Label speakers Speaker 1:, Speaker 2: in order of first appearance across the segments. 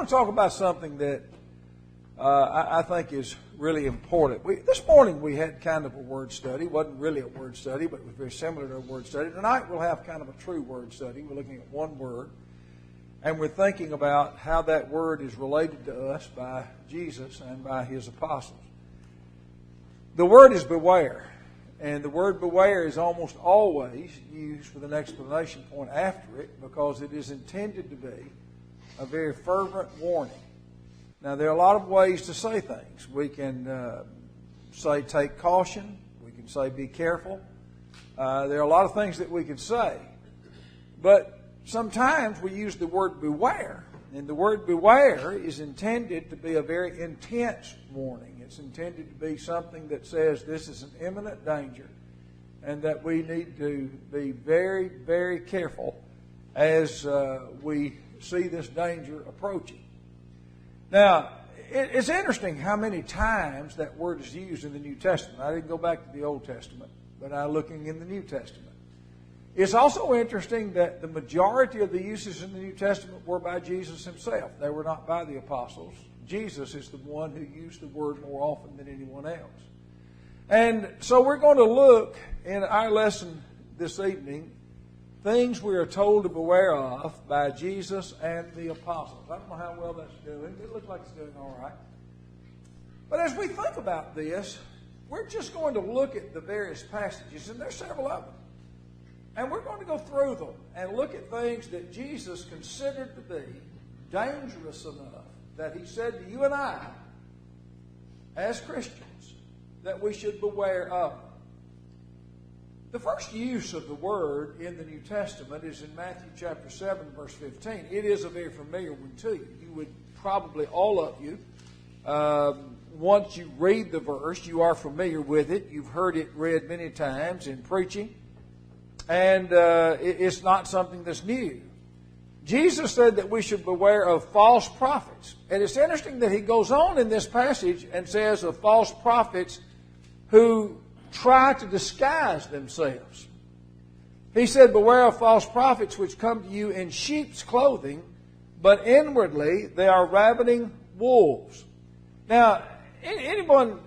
Speaker 1: want to talk about something that I think is really important. This morning we had kind of a word study. It wasn't really a word study, but it was very similar to a word study. Tonight we'll have kind of a true word study. We're looking at one word, and we're thinking about how that word is related to us by Jesus and by His apostles. The word is beware, and the word beware is almost always used with an exclamation point after it because it is intended to be a very fervent warning. Now, there are a lot of ways to say things. We can say take caution. We can say be careful. There are a lot of things that we can say. But sometimes we use the word beware. And the word beware is intended to be a very intense warning. It's intended to be something that says this is an imminent danger and that we need to be very, very careful as we see this danger approaching. Now, it's interesting how many times that word is used in the New Testament. I didn't go back to the Old Testament, but I'm looking in the New Testament. It's also interesting that the majority of the uses in the New Testament were by Jesus Himself. They were not by the apostles. Jesus is the one who used the word more often than anyone else. And so we're going to look in our lesson this evening things we are told to beware of by Jesus and the apostles. I don't know how well that's doing. It looks like it's doing all right. But as we think about this, we're just going to look at the various passages, and there's several of them. And we're going to go through them and look at things that Jesus considered to be dangerous enough that He said to you and I, as Christians, that we should beware of. The first use of the word in the New Testament is in Matthew chapter 7, verse 15. It is a very familiar one to you. You would probably, all of you, once you read the verse, you are familiar with it. You've heard it read many times in preaching. And it's not something that's new. Jesus said that we should beware of false prophets. And it's interesting that He goes on in this passage and says of false prophets who try to disguise themselves. He said, beware of false prophets which come to you in sheep's clothing, but inwardly they are ravening wolves. Now, anyone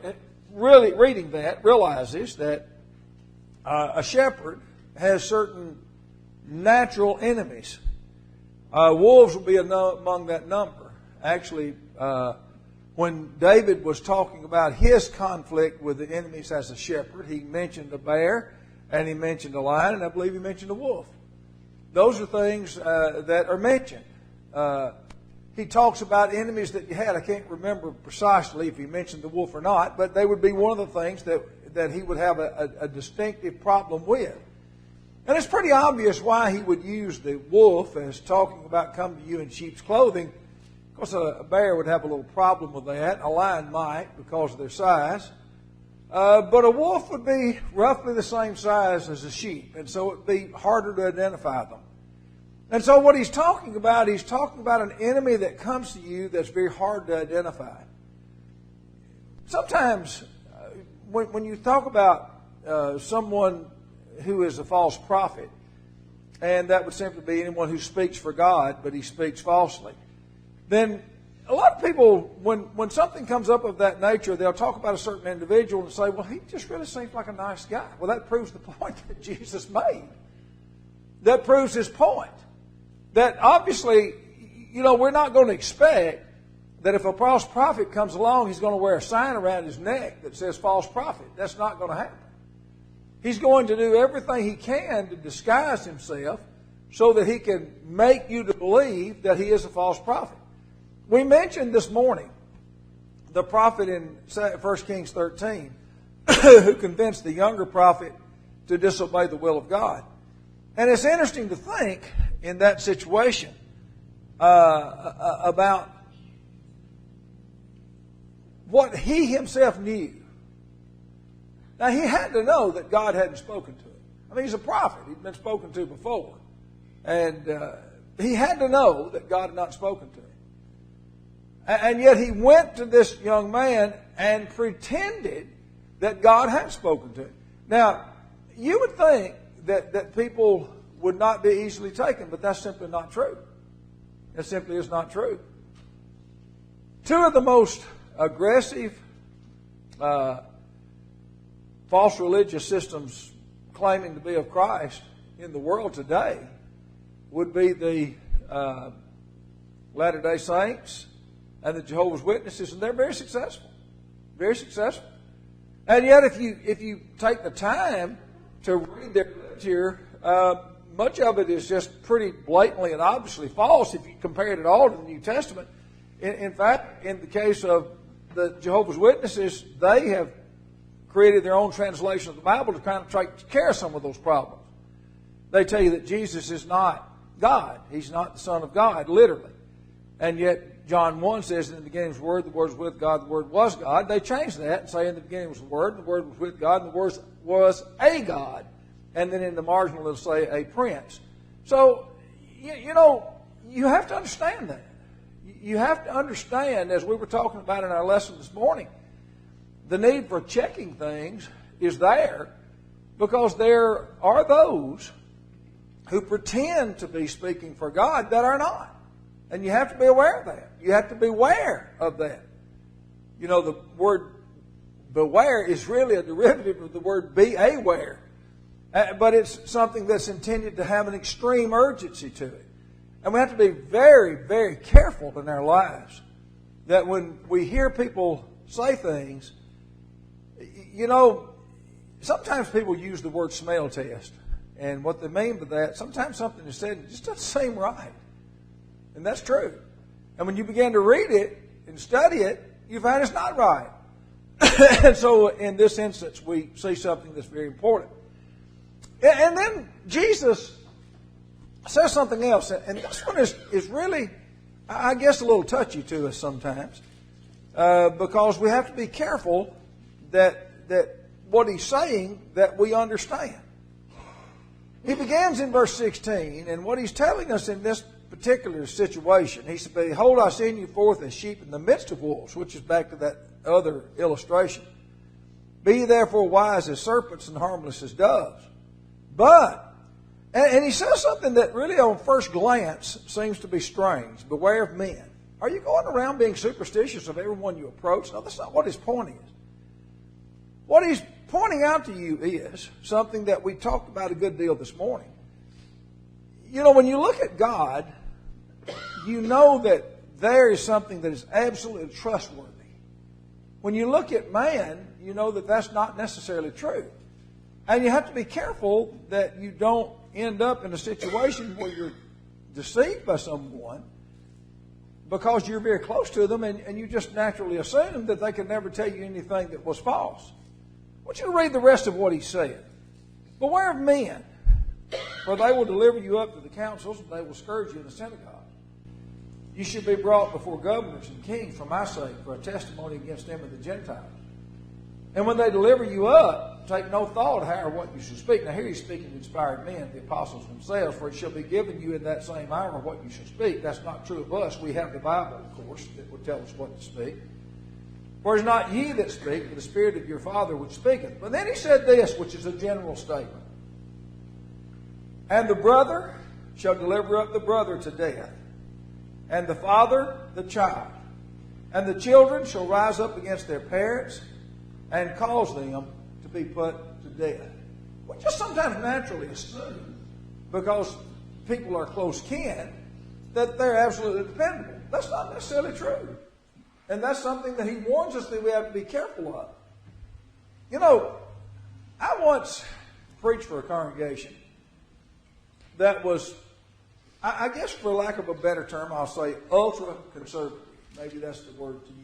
Speaker 1: really reading that realizes that a shepherd has certain natural enemies. Wolves will be among that number. Actually, when David was talking about his conflict with the enemies as a shepherd, he mentioned a bear, and he mentioned a lion, and I believe he mentioned a wolf. Those are things that are mentioned. He talks about enemies that you had. I can't remember precisely if he mentioned the wolf or not, but they would be one of the things that he would have a distinctive problem with. And it's pretty obvious why he would use the wolf as talking about come to you in sheep's clothing. Of course, a bear would have a little problem with that. A lion might because of their size. But a wolf would be roughly the same size as a sheep. And so it would be harder to identify them. And so what he's talking about an enemy that comes to you that's very hard to identify. Sometimes when you talk about someone who is a false prophet, and that would simply be anyone who speaks for God, but he speaks falsely, then a lot of people, when something comes up of that nature, they'll talk about a certain individual and say, well, he just really seems like a nice guy. Well, that proves the point that Jesus made. That proves His point. That obviously, we're not going to expect that if a false prophet comes along, he's going to wear a sign around his neck that says false prophet. That's not going to happen. He's going to do everything he can to disguise himself so that he can make you to believe that he is a false prophet. We mentioned this morning the prophet in 1 Kings 13 who convinced the younger prophet to disobey the will of God. And it's interesting to think in that situation about what he himself knew. Now, he had to know that God hadn't spoken to him. I mean, he's a prophet. He'd been spoken to before. And he had to know that God had not spoken to him. And yet he went to this young man and pretended that God had spoken to him. Now, you would think that people would not be easily taken, but that's simply not true. It simply is not true. Two of the most aggressive false religious systems claiming to be of Christ in the world today would be the Latter-day Saints and the Jehovah's Witnesses, and they're very successful. Very successful. And yet if you take the time to read their literature, much of it is just pretty blatantly and obviously false if you compare it at all to the New Testament. In fact, in the case of the Jehovah's Witnesses, they have created their own translation of the Bible to kind of take care of some of those problems. They tell you that Jesus is not God. He's not the Son of God, literally. And yet, John 1 says, in the beginning was the Word was with God, the Word was God. They changed that and say, in the beginning was the Word was with God, and the Word was a God. And then in the marginal, it'll say a prince. So, you know, you have to understand that. You have to understand, as we were talking about in our lesson this morning, the need for checking things is there because there are those who pretend to be speaking for God that are not. And you have to be aware of that. You have to be aware of that. You know, the word beware is really a derivative of the word be aware. But it's something that's intended to have an extreme urgency to it. And we have to be very, very careful in our lives that when we hear people say things, you know, sometimes people use the word smell test. And what they mean by that, sometimes something is said just doesn't seem right. And that's true. And when you begin to read it and study it, you find it's not right. And so in this instance, we see something that's very important. And then Jesus says something else. And this one is really, I guess, a little touchy to us sometimes. Because we have to be careful that what he's saying, that we understand. He begins in verse 16, and what he's telling us in this particular situation, he said, behold, I send you forth as sheep in the midst of wolves, which is back to that other illustration. Be ye therefore wise as serpents and harmless as doves. But, and he says something that really on first glance seems to be strange. Beware of men. Are you going around being superstitious of everyone you approach? No, that's not what his point is. What he's pointing out to you is something that we talked about a good deal this morning. You know, when you look at God, you know that there is something that is absolutely trustworthy. When you look at man, you know that that's not necessarily true. And you have to be careful that you don't end up in a situation where you're deceived by someone because you're very close to them and you just naturally assume that they can never tell you anything that was false. I want you to read the rest of what he said. Beware of men, for they will deliver you up to the councils, and they will scourge you in the synagogue. You should be brought before governors and kings for my sake, for a testimony against them and the Gentiles. And when they deliver you up, take no thought how or what you should speak. Now here he's speaking to inspired men, the apostles themselves, for it shall be given you in that same hour what you should speak. That's not true of us. We have the Bible, of course, that will tell us what to speak. For it is not ye that speak, but the Spirit of your Father which speaketh. But then he said this, which is a general statement. And the brother shall deliver up the brother to death, and the father the child. And the children shall rise up against their parents, and cause them to be put to death. We just sometimes naturally assume, because people are close kin, that they're absolutely dependable. That's not necessarily true. And that's something that he warns us that we have to be careful of. You know, I once preached for a congregation that was, I guess for lack of a better term, I'll say ultra-conservative. Maybe that's the word to use.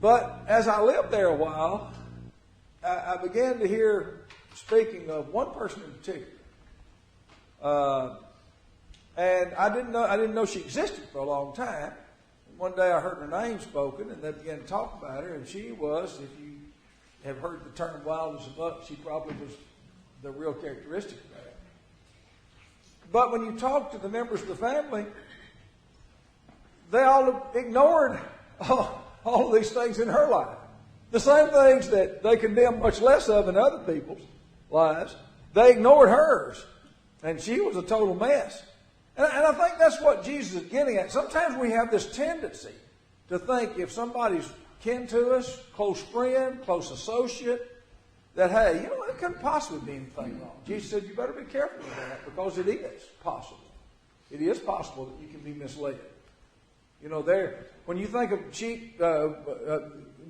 Speaker 1: But as I lived there a while, I began to hear speaking of one person in particular. And I didn't know she existed for a long time. One day I heard her name spoken, and they began to talk about her, and she was, if you have heard the term wild as a buck, she probably was the real characteristic of that. But when you talk to the members of the family, they all ignored all of these things in her life. The same things that they condemn much less of in other people's lives, they ignored hers. And she was a total mess. And I think that's what Jesus is getting at. Sometimes we have this tendency to think if somebody's kin to us, close friend, close associate, that, hey, you know, it couldn't possibly be anything wrong. Jesus said you better be careful with that because it is possible. It is possible that you can be misled. You know, when you think of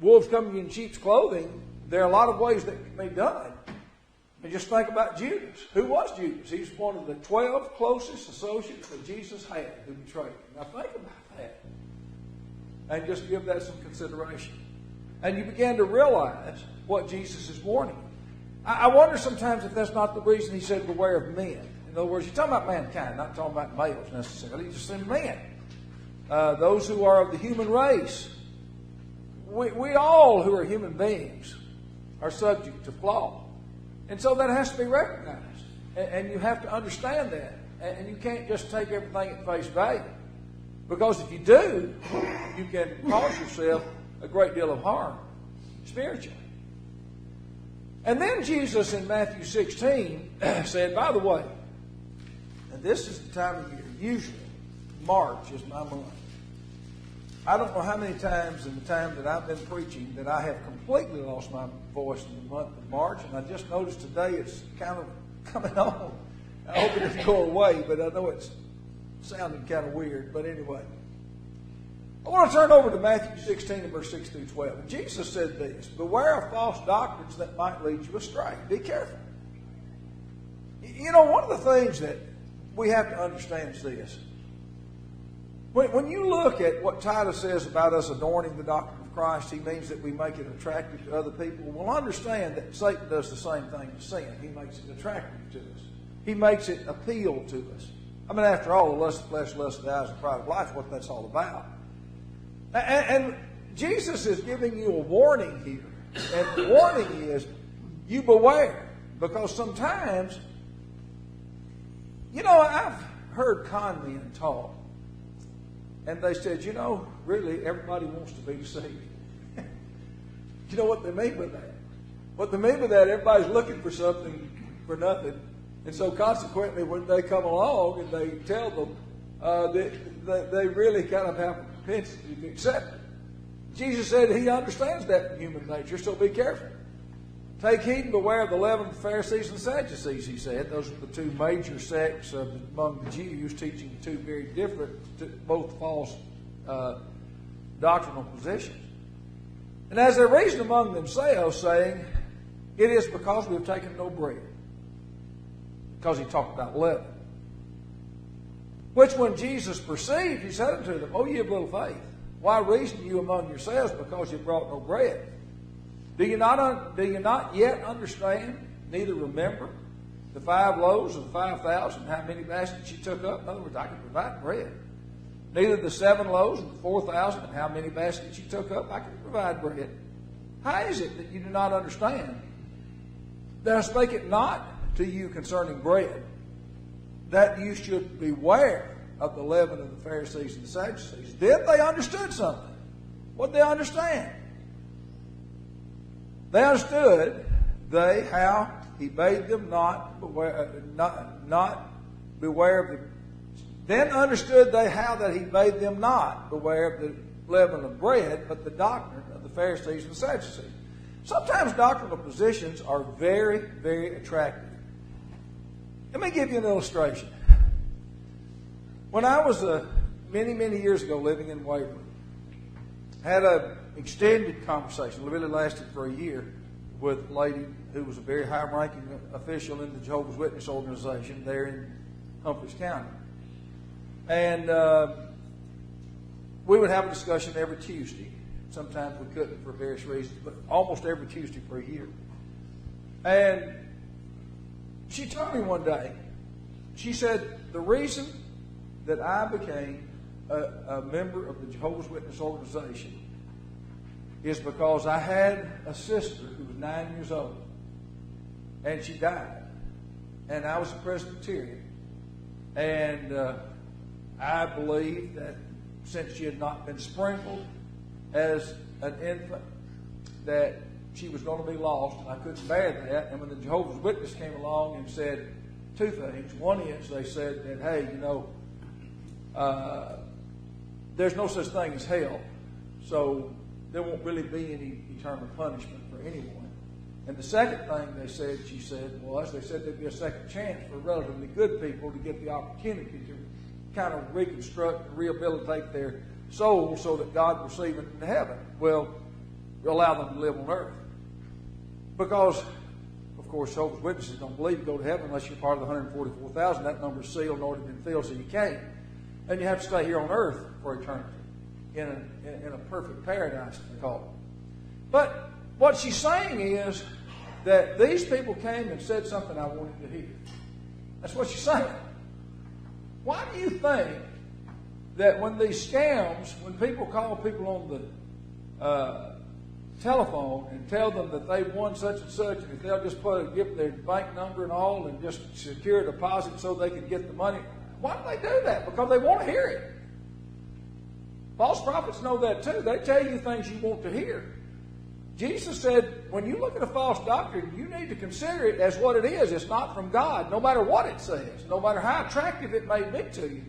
Speaker 1: wolves coming in sheep's clothing, there are a lot of ways that can be done. And just think about Judas. Who was Judas? He's one of the 12 closest associates that Jesus had who betrayed him. Now think about that. And just give that some consideration. And you begin to realize what Jesus is warning. I wonder sometimes if that's not the reason he said beware of men. In other words, you're talking about mankind, not talking about males necessarily. He's just saying men. Those who are of the human race. We all who are human beings are subject to flaw. And so that has to be recognized. And you have to understand that. And you can't just take everything at face value. Because if you do, you can cause yourself a great deal of harm spiritually. And then Jesus in Matthew 16 said, by the way, and this is the time of year, usually March is my month. I don't know how many times in the time that I've been preaching that I have completely lost my voice in the month of March, and I just noticed today it's kind of coming on. I hope it doesn't go away, but I know it's sounding kind of weird. But anyway, I want to turn over to Matthew 16 and verse 6 through 12. And Jesus said this, beware of false doctrines that might lead you astray. Be careful. You know, one of the things that we have to understand is this. When you look at what Titus says about us adorning the doctrine of Christ, he means that we make it attractive to other people. We'll understand that Satan does the same thing to sin. He makes it attractive to us. He makes it appeal to us. I mean, after all, the lust of the flesh, lust of the eyes, and pride of life is what that's all about. And Jesus is giving you a warning here. And the warning is, you beware. Because sometimes, you know, I've heard con men talk. And they said, you know, really, everybody wants to be deceived. You know what they mean by that? What they mean by that, everybody's looking for something for nothing. And so consequently, when they come along and they tell them, they really kind of have a propensity to accept it. Jesus said he understands that in human nature, so be careful. Take heed and beware of the leaven of the Pharisees and Sadducees, he said. Those are the two major sects among the Jews, teaching two very different, both false doctrinal positions. And as they reasoned among themselves, saying, it is because we have taken no bread. Because he talked about leaven. Which when Jesus perceived, he said unto them, O ye of little faith, why reason you among yourselves because you brought no bread? Do you not yet understand, neither remember the 5 loaves of the 5,000, how many baskets you took up? In other words, I can provide bread. Neither the 7 loaves of the 4,000, and how many baskets you took up? I can provide bread. How is it that you do not understand? That I spake it not to you concerning bread, that you should beware of the leaven of the Pharisees and the Sadducees. Then they understood something. What did they understand? They understood how he bade them not beware of the. Then understood they how that he bade them not beware of the leaven of bread, but the doctrine of the Pharisees and the Sadducees. Sometimes doctrinal positions are very, very attractive. Let me give you an illustration. When I was many, many years ago living in Waverly, I had an extended conversation, it really lasted for a year, with a lady who was a very high-ranking official in the Jehovah's Witness organization there in Humphreys County. And we would have a discussion every Tuesday. Sometimes we couldn't for various reasons, but almost every Tuesday for a year. And she told me one day, she said, the reason that I became a member of the Jehovah's Witness organization is because I had a sister who was 9 years old, and she died. And I was a Presbyterian. And I believed that since she had not been sprinkled as an infant, that she was going to be lost, and I couldn't bear that. And when the Jehovah's Witness came along and said 2 things. One is they said that, hey, you know, there's no such thing as hell, so there won't really be any eternal punishment for anyone. And the second thing she said was, they said there'd be a second chance for relatively good people to get the opportunity to kind of reconstruct and rehabilitate their soul so that God will receive it into heaven. Well, allow them to live on earth. Because, of course, Jehovah's Witnesses don't believe you go to heaven unless you're part of the 144,000. That number's sealed and already been filled, so you can't. And you have to stay here on earth for eternity in a perfect paradise, they call it. But what she's saying is that these people came and said something I wanted to hear. That's what she's saying. Why do you think that when these scams, when people call people on the telephone and tell them that they've won such and such, and if they'll just give their bank number and all and just secure a deposit so they can get the money, why do they do that? Because they want to hear it. False prophets know that too. They tell you things you want to hear. Jesus said, when you look at a false doctrine, you need to consider it as what it is. It's not from God, no matter what it says, no matter how attractive it may be to you.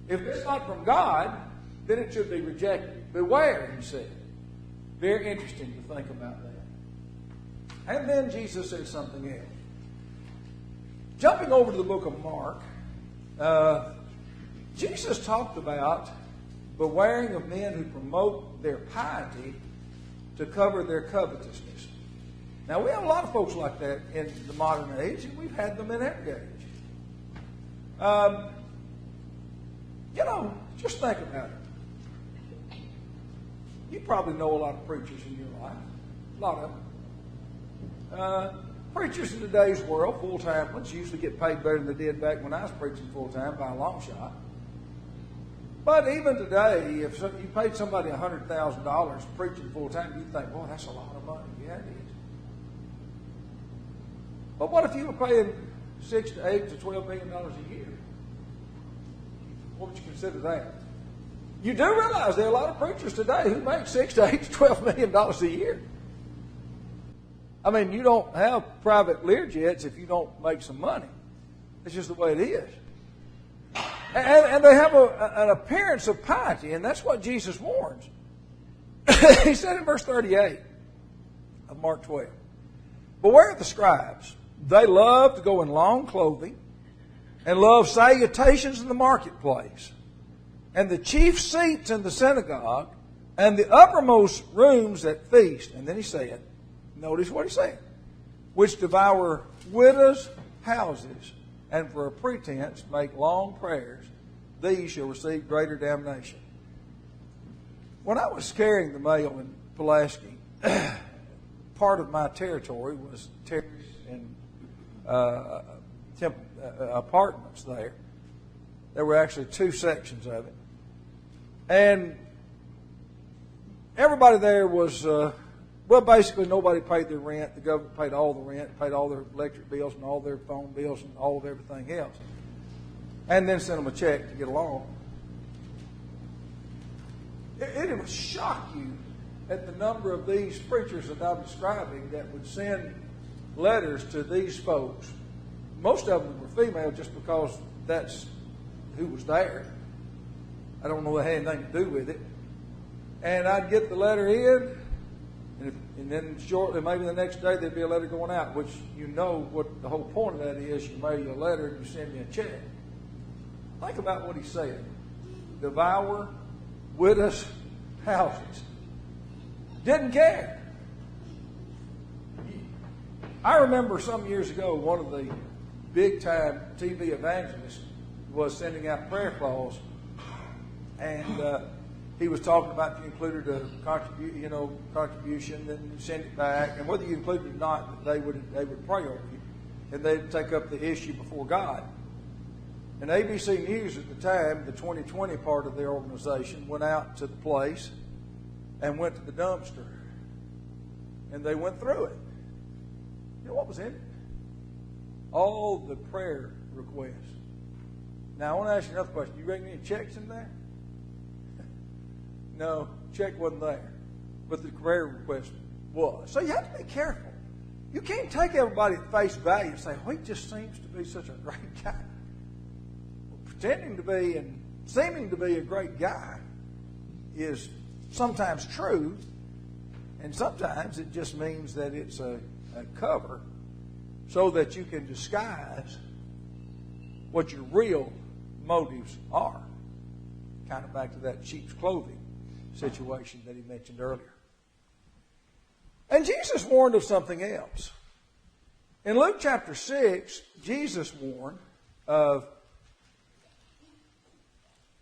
Speaker 1: If it's not from God, then it should be rejected. Beware, he said. Very interesting to think about that. And then Jesus said something else. Jumping over to the book of Mark, Jesus talked about bewaring of men who promote their piety to cover their covetousness. Now, we have a lot of folks like that in the modern age, and we've had them in every age. Just think about it. You probably know a lot of preachers in your life. A lot of them. Preachers in today's world, full-time ones, usually get paid better than they did back when I was preaching full-time by a long shot. But even today, if you paid somebody $100,000 preaching full-time, you'd think, boy, that's a lot of money. Yeah, it is. But what if you were paying $6 to $8 to $12 million a year? What would you consider that? You do realize there are a lot of preachers today who make $6 to $8 to $12 million a year. I mean, you don't have private Learjets if you don't make some money. It's just the way it is. And they have an appearance of piety, and that's what Jesus warns. He said in verse 38 of Mark 12, beware of the scribes. They love to go in long clothing and love salutations in the marketplace and the chief seats in the synagogue and the uppermost rooms at feast. And then he said, notice what he said, which devour widows' houses and for a pretense make long prayers, these shall receive greater damnation. When I was carrying the mail in Pulaski, part of my territory was terrace and apartments there. There were actually two sections of it. And everybody there was, basically nobody paid their rent. The government paid all the rent, paid all their electric bills and all their phone bills and all of everything else. And then sent them a check to get along. It would shock you at the number of these preachers that I'm describing that would send letters to these folks. Most of them were female just because that's who was there. I don't know if it had anything to do with it. And I'd get the letter in, and then shortly, maybe the next day, there'd be a letter going out, which you know what the whole point of that is. You mail you a letter and you send me a check. Think about what he said. Devour widows' houses. Didn't care. I remember some years ago, one of the big-time TV evangelists was sending out prayer calls, and he was talking about if you included a contribution, then you send it back, and whether you included it or not, they would pray over you, and they'd take up the issue before God. And ABC News at the time, the 2020 part of their organization, went out to the place and went to the dumpster, and they went through it. You know what was in it? All the prayer requests. Now, I want to ask you another question. You reckon any checks in there? No, check wasn't there. But the prayer request was. So you have to be careful. You can't take everybody at face value and say, he just seems to be such a great guy. Pretending to be and seeming to be a great guy is sometimes true, and sometimes it just means that it's a cover so that you can disguise what your real motives are. Kind of back to that sheep's clothing situation that he mentioned earlier. And Jesus warned of something else. In Luke chapter 6, Jesus warned of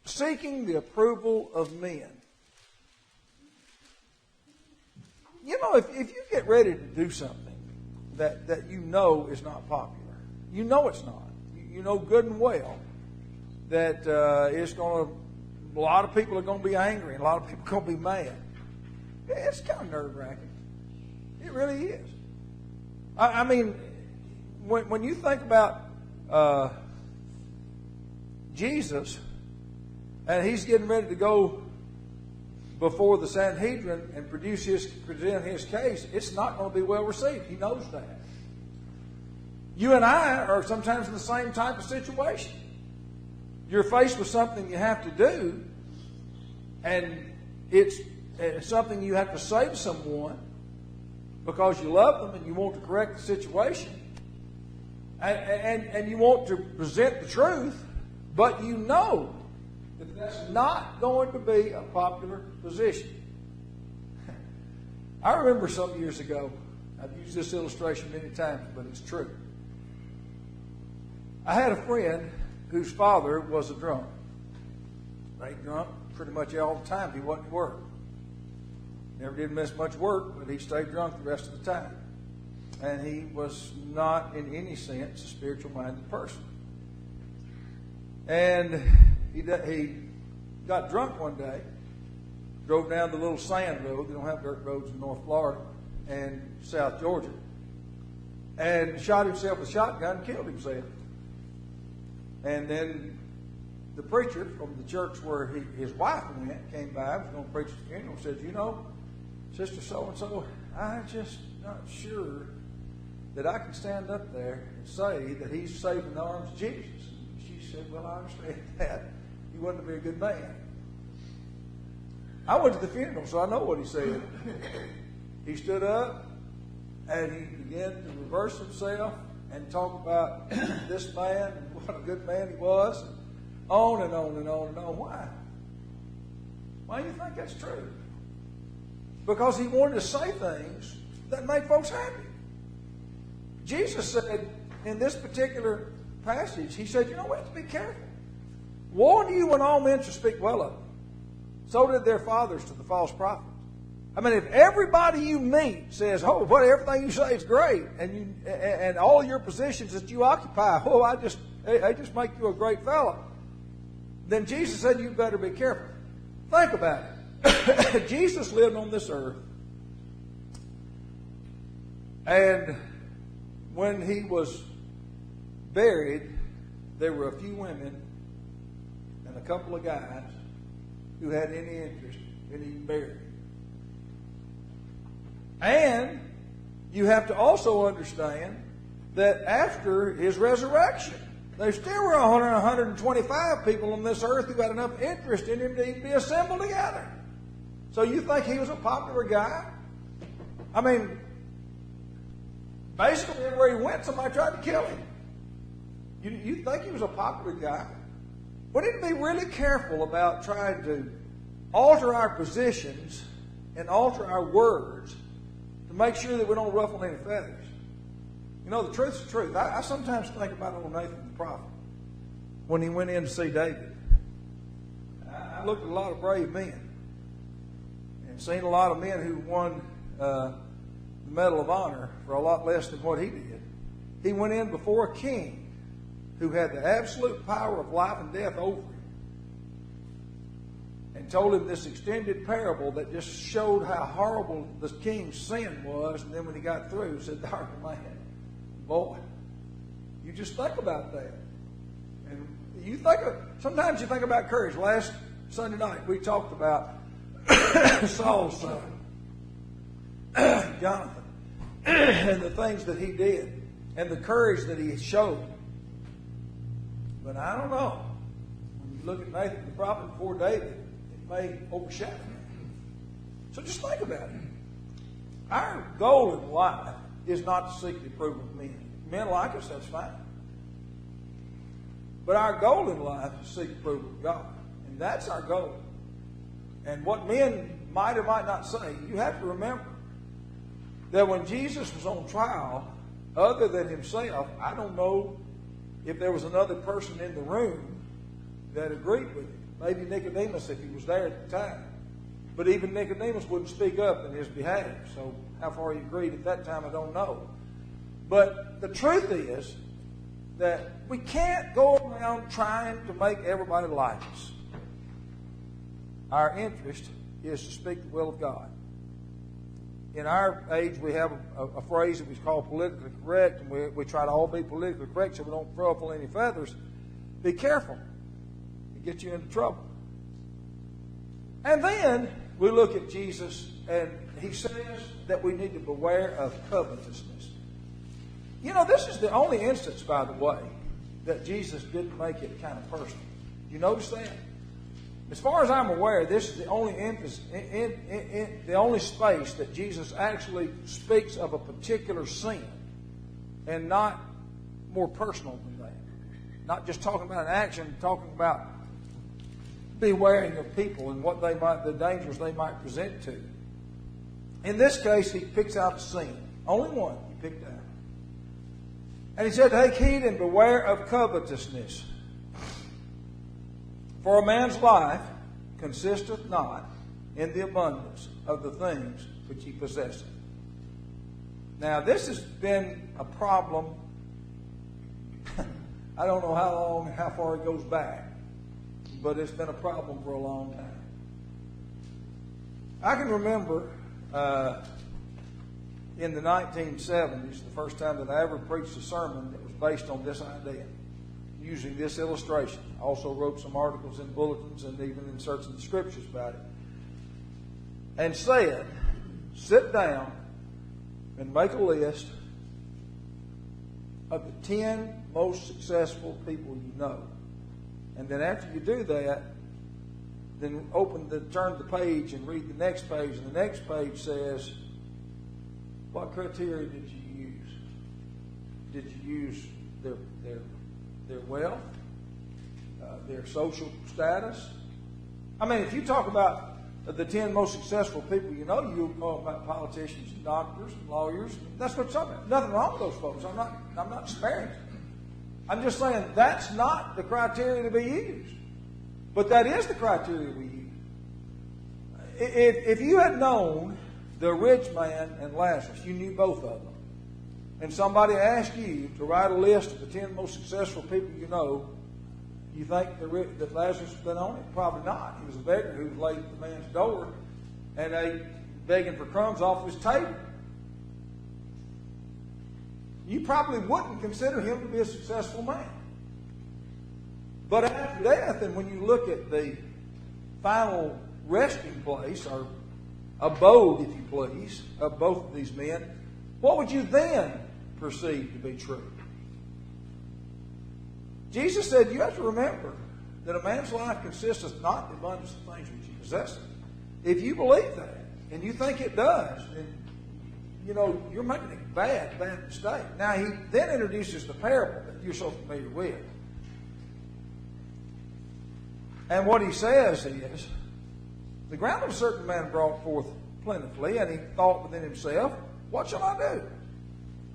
Speaker 1: seeking the approval of men. You know, if you get ready to do something that you know is not popular, you know it's not. You know good and well that it's going to, a lot of people are going to be angry and a lot of people are going to be mad. It's kind of nerve-wracking. It really is. I mean, when you think about Jesus, and he's getting ready to go before the Sanhedrin and present his case, it's not going to be well received. He knows that. You and I are sometimes in the same type of situation. You're faced with something you have to do, and it's something you have to say to someone because you love them and you want to correct the situation, and you want to present the truth, but you know that that's not going to be a popular position. I remember some years ago, I've used this illustration many times, but it's true. I had a friend whose father was a drunk. He drunk pretty much all the time. He wasn't at work. Never did miss much work, but he stayed drunk the rest of the time. And he was not in any sense a spiritual-minded person. And he got drunk one day, drove down the little sand road. They don't have dirt roads in North Florida and South Georgia. And shot himself with a shotgun and killed himself. And then the preacher from the church where his wife went came by, was going to preach the funeral, and said, you know, Sister so-and-so, I'm just not sure that I can stand up there and say that he's saved in the arms of Jesus. And she said, well, I understand that. He wasn't a very good man. I went to the funeral, so I know what he said. He stood up and he began to reverse himself and talk about this man and what a good man he was, and on and on and on and on. Why? Why do you think that's true? Because he wanted to say things that made folks happy. Jesus said in this particular passage, he said, you know, we have to be careful. Warn you when all men shall speak well of them. So did their fathers to the false prophets. I mean, if everybody you meet says, oh, what everything you say is great, and all your positions that you occupy, oh, I just make you a great fellow, then Jesus said you better be careful. Think about it. Jesus lived on this earth, and when he was buried, there were a few women and a couple of guys who had any interest in him buried. And you have to also understand that after his resurrection, there still were 125 people on this earth who had enough interest in him to even be assembled together. So you think he was a popular guy? I mean, basically everywhere he went, somebody tried to kill him. You think he was a popular guy? We need to be really careful about trying to alter our positions and alter our words to make sure that we don't ruffle any feathers. You know, the truth's the truth. I sometimes think about old Nathan the prophet when he went in to see David. I looked at a lot of brave men and seen a lot of men who won the Medal of Honor for a lot less than what he did. He went in before a king who had the absolute power of life and death over him, and told him this extended parable that just showed how horrible the king's sin was. And then when he got through, he said, "Darn man, boy, you just think about that." And sometimes you think about courage. Last Sunday night we talked about Saul's son, Jonathan, and the things that he did and the courage that he showed. But I don't know. When you look at Nathan the prophet before David, it may overshadow him. So just think about it. Our goal in life is not to seek the approval of men. Men like us, that's fine. But our goal in life is to seek the approval of God. And that's our goal. And what men might or might not say, you have to remember that when Jesus was on trial, other than himself, I don't know if there was another person in the room that agreed with him. Maybe Nicodemus, if he was there at the time. But even Nicodemus wouldn't speak up in his behalf. So how far he agreed at that time, I don't know. But the truth is that we can't go around trying to make everybody like us. Our interest is to speak the will of God. In our age, we have a phrase that we call politically correct, and we try to all be politically correct so we don't ruffle any feathers. Be careful. It gets you into trouble. And then we look at Jesus, and he says that we need to beware of covetousness. You know, this is the only instance, by the way, that Jesus didn't make it kind of personal. You notice that? As far as I'm aware, this is the only the only space that Jesus actually speaks of a particular sin, and not more personal than that. Not just talking about an action, talking about bewaring of people and what they might, the dangers they might present to. In this case, he picks out a sin. Only one he picked out. And he said, take heed and beware of covetousness. For a man's life consisteth not in the abundance of the things which he possesseth. Now, this has been a problem. I don't know how long and how far it goes back, but it's been a problem for a long time. I can remember in the 1970s, the first time that I ever preached a sermon that was based on this idea, using this illustration. I also wrote some articles in bulletins and even inserts in the scriptures about it. And said, sit down and make a list of the 10 most successful people you know. And then after you do that, then turn the page and read the next page. And the next page says, what criteria did you use? Did you use their wealth, their social status? I mean, if you talk about the 10 most successful people you know, you know about politicians and doctors and lawyers. That's what you're talking about. Nothing wrong with those folks. I'm not sparing them. I'm just saying that's not the criteria to be used. But that is the criteria we use. If you had known the rich man and Lazarus, you knew both of them, and somebody asked you to write a list of the 10 most successful people you know, you think that Lazarus has been on it? Probably not. He was a beggar who was laid at the man's door and ate, begging for crumbs off his table. You probably wouldn't consider him to be a successful man. But after death, and when you look at the final resting place, or abode, if you please, of both of these men, what would you then perceive to be true? Jesus said, you have to remember that a man's life consisteth not in the abundance of things which he possesses. If you believe that, and you think it does, then you're making a bad mistake. Now, he then introduces the parable that you're so familiar with. And what he says is, the ground of a certain man brought forth plentifully, and he thought within himself, what shall I do?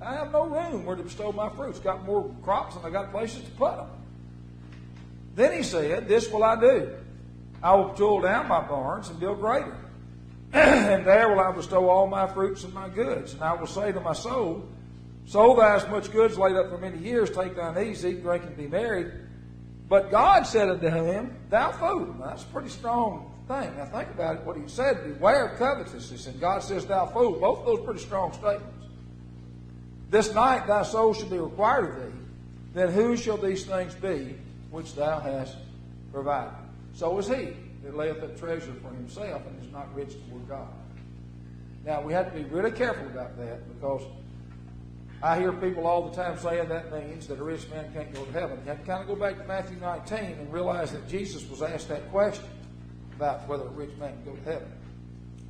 Speaker 1: I have no room where to bestow my fruits. Got more crops than I got places to put them. Then he said, this will I do. I will pull down my barns and build greater. And there will I bestow all my fruits and my goods. And I will say to my soul, soul, thou hast much goods laid up for many years. Take thine ease, eat, drink, and be merry. But God said unto him, thou fool. Now, that's a pretty strong thing. Now think about it. What he said, beware of covetousness. And God says, thou fool. Both of those pretty strong statements. This night thy soul shall be required of thee. Then who shall these things be which thou hast provided? So is he that layeth up treasure for himself and is not rich toward God. Now we have to be really careful about that, because I hear people all the time saying that means that a rich man can't go to heaven. You have to kind of go back to Matthew 19 and realize that Jesus was asked that question about whether a rich man can go to heaven.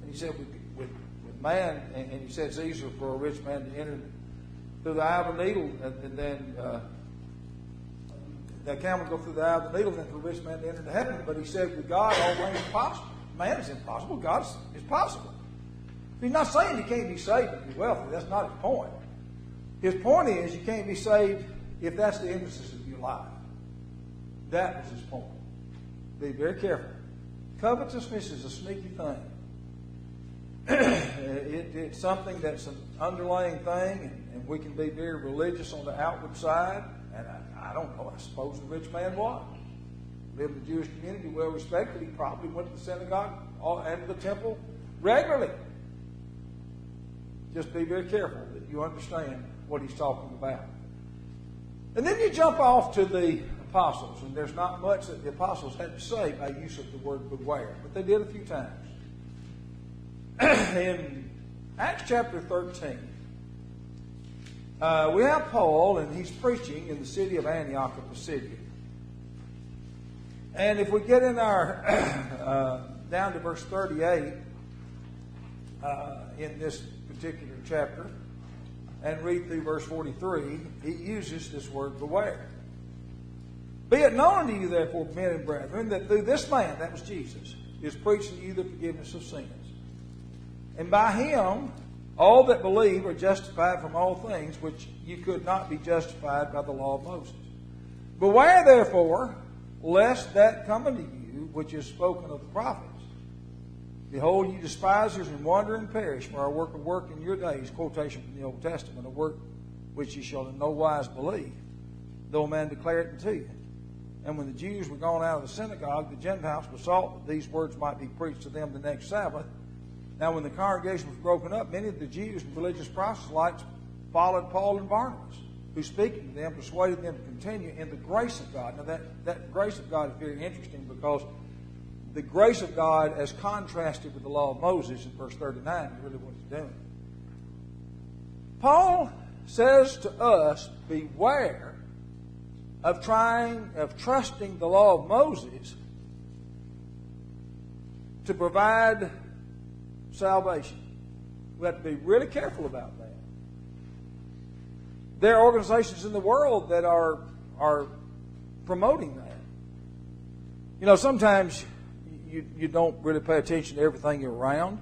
Speaker 1: And he said, with man, and he said it's easier for a rich man to enter through the eye of a needle and then the camel go through the eye of the needle than for a rich man to enter into heaven. But he said, with God, all things are possible. Man is impossible. God is possible. He's not saying you can't be saved if you're wealthy. That's not his point. His point is you can't be saved if that's the emphasis of your life. That was his point. Be very careful. Covetousness is a sneaky thing. It's something that's an underlying thing, and we can be very religious on the outward side. And I don't know, I suppose the rich man was. Lived in the Jewish community, well respected. He probably went to the synagogue and the temple regularly. Just be very careful that you understand what he's talking about. And then you jump off to the apostles, and there's not much that the apostles had to say by use of the word beware, but they did a few times. In Acts chapter 13, we have Paul, and he's preaching in the city of Antioch of Pisidia. And if we get in our down to verse 38 in this particular chapter and read through verse 43, he uses this word beware. Be it known unto you, therefore, men and brethren, that through this man, that was Jesus, is preaching to you the forgiveness of sins. And by him, all that believe are justified from all things which you could not be justified by the law of Moses. Beware, therefore, lest that come unto you which is spoken of the prophets. Behold, you despisers, and wander and perish, for I work in your days, quotation from the Old Testament, a work which ye shall in no wise believe, though a man declare it unto you. And when the Jews were gone out of the synagogue, the Gentiles besought that these words might be preached to them the next Sabbath. Now when the congregation was broken up, many of the Jews and religious proselytes followed Paul and Barnabas, who speaking to them persuaded them to continue in the grace of God. Now that grace of God is very interesting, because the grace of God as contrasted with the law of Moses in verse 39 is really what he's doing. Paul says to us, beware of trusting the law of Moses to provide salvation. We have to be really careful about that. There are organizations in the world that are promoting that. You know, sometimes you don't really pay attention to everything you're around.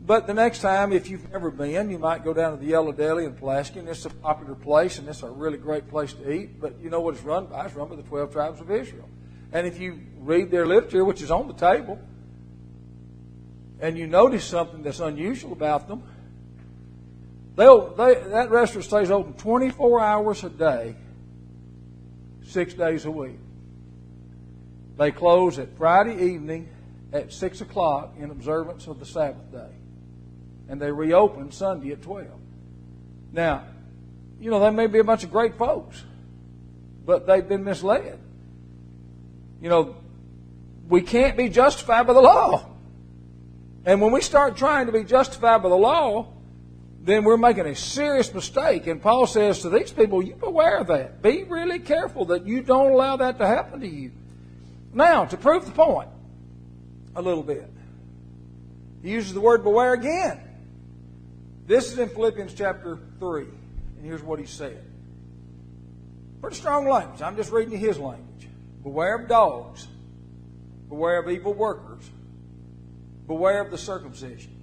Speaker 1: But the next time, if you've never been, you might go down to the Yellow Deli in Pulaski, and it's a popular place, and it's a really great place to eat. But you know what it's run by? It's run by the 12 tribes of Israel. And if you read their literature, which is on the table, and you notice something that's unusual about them, that restaurant stays open 24 hours a day, 6 days a week. They close at Friday evening at 6 o'clock in observance of the Sabbath day. And they reopen Sunday at 12. Now, you know, they may be a bunch of great folks, but they've been misled. You know, we can't be justified by the law. And when we start trying to be justified by the law, then we're making a serious mistake. And Paul says to these people, you beware of that. Be really careful that you don't allow that to happen to you. Now, to prove the point a little bit, he uses the word beware again. This is in Philippians chapter 3. And here's what he said. Pretty strong language. I'm just reading you his language. Beware of dogs. Beware of evil workers. Beware of the circumcision.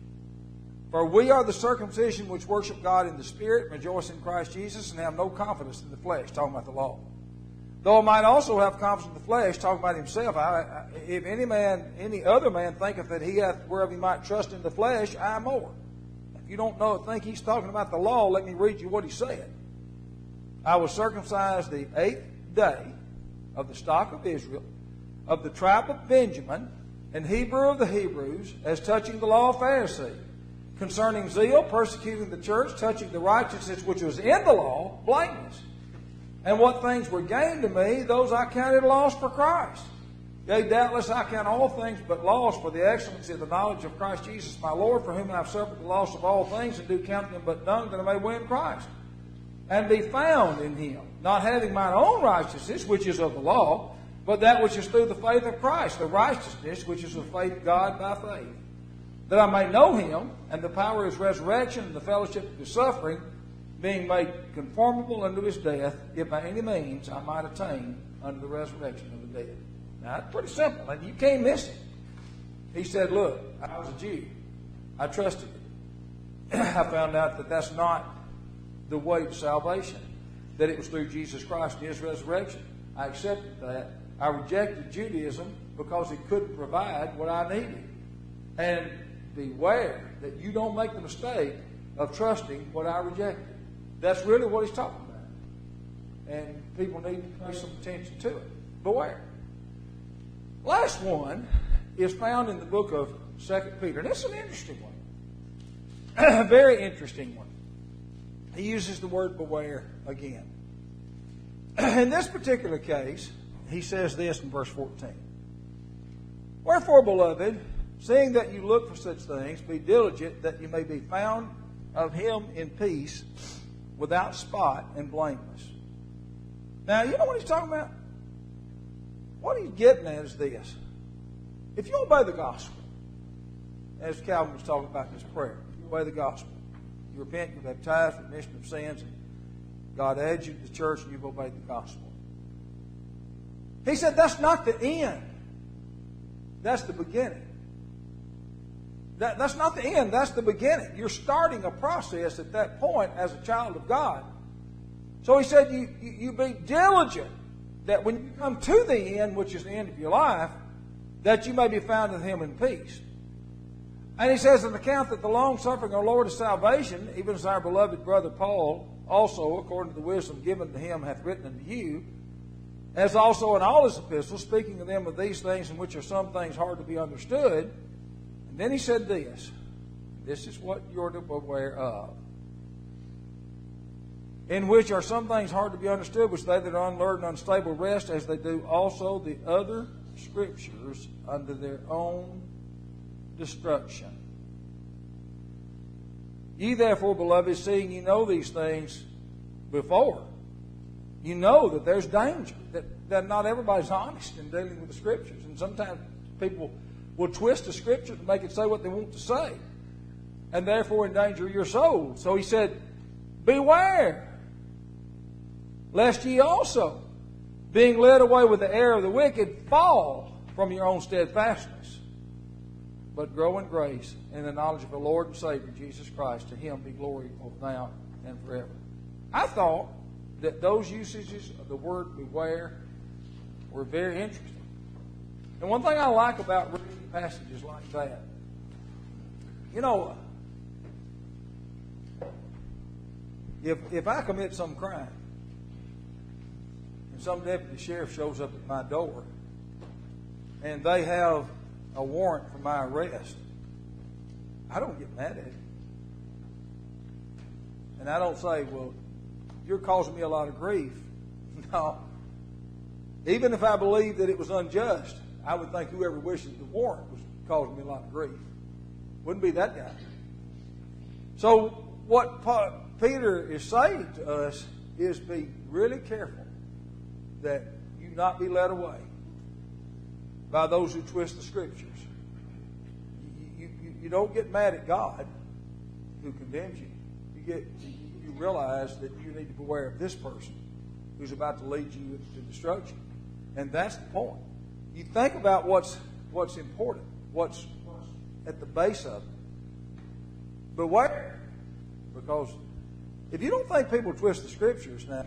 Speaker 1: For we are the circumcision which worship God in the Spirit, rejoice in Christ Jesus, and have no confidence in the flesh. Talking about the law. Though I might also have confidence in the flesh, talking about himself. If any other man thinketh that he hath whereof he might trust in the flesh, I more. If you don't think he's talking about the law, let me read you what he said. I was circumcised the 8th day of the stock of Israel, of the tribe of Benjamin, and Hebrew of the Hebrews, as touching the law of Pharisee, concerning zeal, persecuting the church, touching the righteousness which was in the law, blameless. And what things were gained to me, those I counted loss for Christ. Yea, doubtless I count all things but loss for the excellency of the knowledge of Christ Jesus my Lord, for whom I have suffered the loss of all things, and do count them but dung, that I may win Christ, and be found in him, not having mine own righteousness, which is of the law, but that which is through the faith of Christ, the righteousness which is of faith of God by faith, that I may know him, and the power of his resurrection, and the fellowship of his suffering, being made conformable unto his death, if by any means I might attain unto the resurrection of the dead. Now, that's pretty simple, and you can't miss it. He said, look, I was a Jew. I trusted it. I found out that that's not the way to salvation, that it was through Jesus Christ and his resurrection. I accepted that. I rejected Judaism because it couldn't provide what I needed. And beware that you don't make the mistake of trusting what I rejected. That's really what he's talking about. And people need to pay some attention to it. Beware. Last one is found in the book of 2 Peter. And it's an interesting one. A very interesting one. He uses the word beware again. In this particular case, he says this in verse 14. Wherefore, beloved, seeing that you look for such things, be diligent that you may be found of him in peace, without spot and blameless. Now, you know what he's talking about? What he's getting at is this. If you obey the gospel, as Calvin was talking about in his prayer, if you obey the gospel, you repent, you're baptized for remission of sins, and God adds you to the church, and you've obeyed the gospel. He said that's not the end. That's the beginning. That's not the end. That's the beginning. You're starting a process at that point as a child of God. So he said you be diligent that when you come to the end, which is the end of your life, that you may be found in him in peace. And he says, an account that the long-suffering of our Lord is salvation, even as our beloved brother Paul also, according to the wisdom given to him, hath written unto you, as also in all his epistles, speaking to them of these things, in which are some things hard to be understood. And then he said this is what you're to beware of. In which are some things hard to be understood, which they that are unlearned and unstable rest, as they do also the other scriptures unto their own destruction. Ye therefore, beloved, seeing ye know these things before, you know that there's danger, that not everybody's honest in dealing with the scriptures. And sometimes people will twist the scripture to make it say what they want to say, and therefore endanger your soul. So he said, beware, lest ye also, being led away with the error of the wicked, fall from your own steadfastness, but grow in grace and the knowledge of the Lord and Savior Jesus Christ. To him be glory both now and forever. I thought that those usages of the word beware were very interesting. And one thing I like about reading passages like that, you know, if I commit some crime and some deputy sheriff shows up at my door and they have a warrant for my arrest, I don't get mad at it. And I don't say, well, you're causing me a lot of grief. No. Even if I believed that it was unjust, I would think whoever wishes the warrant was causing me a lot of grief. Wouldn't be that guy. So what Peter is saying to us is be really careful that you not be led away by those who twist the scriptures. You don't get mad at God who condemns you. You realize that you need to beware of this person who's about to lead you to destruction. And that's the point. You think about what's important, what's at the base of it. Beware. Because if you don't think people twist the scriptures now,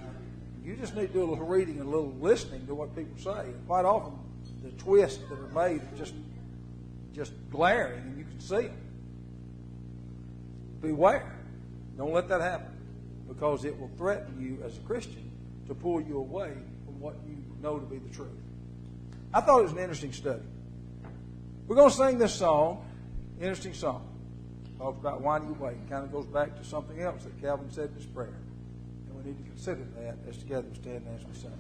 Speaker 1: you just need to do a little reading and a little listening to what people say. And quite often, the twists that are made are just glaring, and you can see them. Beware. Don't let that happen, because it will threaten you as a Christian to pull you away from what you know to be the truth. I thought it was an interesting study. We're going to sing this song, interesting song. Talks about why do you wait. It kind of goes back to something else that Calvin said in his prayer. And we need to consider that as together we stand as we sing.